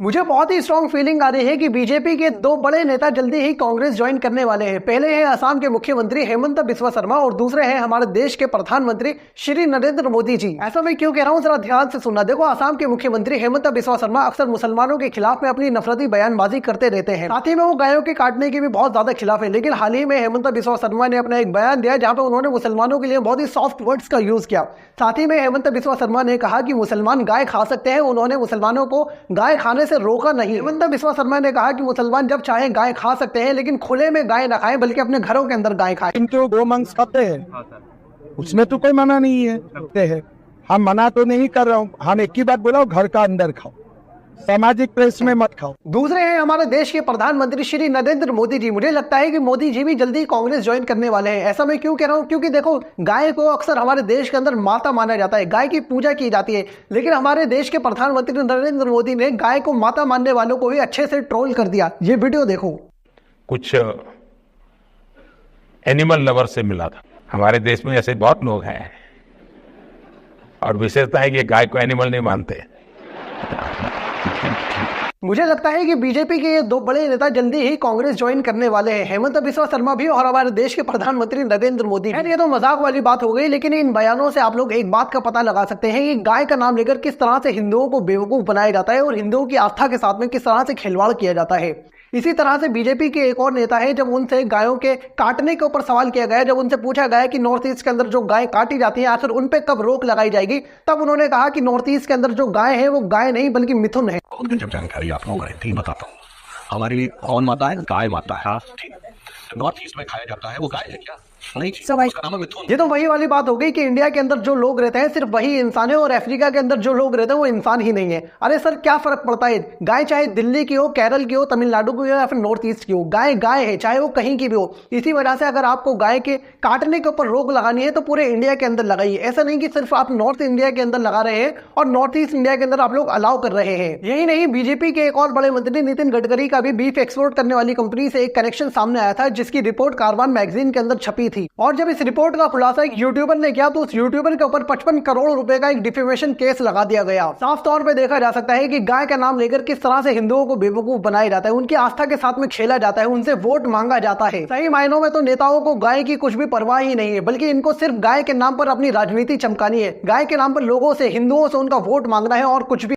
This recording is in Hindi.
मुझे बहुत ही स्ट्रॉन्ग फीलिंग आ रही है कि बीजेपी के दो बड़े नेता जल्दी ही कांग्रेस ज्वाइन करने वाले हैं। पहले हैं असम के मुख्यमंत्री हेमंत बिस्वा शर्मा और दूसरे हैं हमारे देश के प्रधानमंत्री श्री नरेंद्र मोदी जी। ऐसा मैं क्यों कह रहा हूँ, जरा ध्यान से सुनना। देखो, असम के मुख्यमंत्री हेमंत बिस्वा शर्मा अक्सर मुसलमानों के खिलाफ में अपनी नफरती बयानबाजी करते रहते हैं, साथ ही में वो गायों के काटने के भी बहुत ज्यादा खिलाफ है। लेकिन हाल ही में हेमंत बिस्वा शर्मा ने अपना एक बयान दिया जहां पर उन्होंने मुसलमानों के लिए बहुत ही सॉफ्ट वर्ड्स का यूज किया। साथ ही में हेमंत बिस्वा शर्मा ने कहा कि मुसलमान गाय खा सकते हैं, उन्होंने मुसलमानों को गाय खाने से रोका नहीं। हेमंत बिस्वा शर्मा ने कहा कि मुसलमान जब चाहे गाय खा सकते हैं, लेकिन खुले में गाय न खाएं, बल्कि अपने घरों के अंदर गाय खाएं। तो गौ मांस खाते हैं, उसमें तो कोई मना नहीं है, खाते हैं। हम मना तो नहीं कर रहा हूँ, हम एक ही बात बोला, घर का अंदर खाओ, सामाजिक प्लेस में मत खाओ। दूसरे हैं हमारे देश के प्रधानमंत्री श्री नरेंद्र मोदी जी। मुझे लगता है कि मोदी जी भी जल्दी कांग्रेस ज्वाइन करने वाले हैं। ऐसा मैं क्यों कह रहा हूं, क्योंकि देखो, गाय को अक्सर हमारे देश के अंदर माता माना जाता है, गाय की पूजा की जाती है। लेकिन हमारे देश के प्रधानमंत्री नरेंद्र मोदी ने गाय को माता मानने वालों को भी अच्छे से ट्रोल कर दिया। ये वीडियो देखो। कुछ एनिमल लवर से मिला था। हमारे देश में ऐसे बहुत लोग हैं और विशेषता है कि गाय को एनिमल नहीं मानते। मुझे लगता है कि बीजेपी के ये दो बड़े नेता जल्दी ही कांग्रेस ज्वाइन करने वाले हैं, हेमंत बिस्वा शर्मा भी और हमारे देश के प्रधानमंत्री नरेंद्र मोदी। ये तो मजाक वाली बात हो गई, लेकिन इन बयानों से आप लोग एक बात का पता लगा सकते हैं कि गाय का नाम लेकर किस तरह से हिंदुओं को बेवकूफ बनाया जाता है और हिंदुओं की आस्था के साथ में किस तरह से खिलवाड़ किया जाता है। इसी तरह से बीजेपी के एक और नेता है, जब उनसे गायों के काटने के ऊपर सवाल किया गया, जब उनसे पूछा गया कि नॉर्थ ईस्ट के अंदर जो गाय काटी जाती है आखिर उन पे कब रोक लगाई जाएगी, तब उन्होंने कहा कि नॉर्थ ईस्ट के अंदर जो गाय है वो गाय नहीं बल्कि मिथुन है। जब जानकारी आप लोगों को बताता हूँ, हमारे लिए कौन माता है? गाय माता है। नॉर्थ ईस्ट में खाया जाता है, वो गाय है क्या? नहीं, उसका नाम है मिथुन। ये तो वही वाली बात हो गई कि इंडिया के अंदर जो लोग रहते हैं सिर्फ वही इंसान है और अफ्रीका के अंदर जो लोग रहते हैं वो इंसान ही नहीं है। अरे सर, क्या फर्क पड़ता है? गाय चाहे दिल्ली की हो, केरल की हो, तमिलनाडु की हो या फिर नॉर्थ ईस्ट की हो, गाय गाय है, चाहे वो कहीं की भी हो। इसी वजह से अगर आपको गाय के काटने के ऊपर रोक लगानी है तो पूरे इंडिया के अंदर लगाइए। ऐसा नहीं कि सिर्फ आप नॉर्थ इंडिया के अंदर लगा रहे हैं और नॉर्थ ईस्ट इंडिया के अंदर आप लोग अलाउ कर रहे हैं। यही नहीं, बीजेपी के एक और बड़े मंत्री नितिन गडकरी का भी बीफ एक्सपोर्ट करने वाली कंपनी से एक कनेक्शन सामने आया था, जिसकी रिपोर्ट कारवान मैगजीन के अंदर छपी थी। और जब इस रिपोर्ट का खुलासा एक यूट्यूबर ने किया तो उस यूट्यूबर के ऊपर 55 करोड़ रुपए का एक डिफेमेशन केस लगा दिया गया। साफ तौर पे देखा जा सकता है कि गाय का नाम लेकर किस तरह से हिंदुओं को बेवकूफ बनाया जाता है, उनकी आस्था के साथ में खेला जाता है, उनसे वोट मांगा जाता है। सही मायनों में तो नेताओं को गाय की कुछ भी परवाह ही नहीं है, बल्कि इनको सिर्फ गाय के नाम पर अपनी राजनीति चमकानी है, गाय के नाम पर लोगों से, हिंदुओं से उनका वोट मांगना है और कुछ भी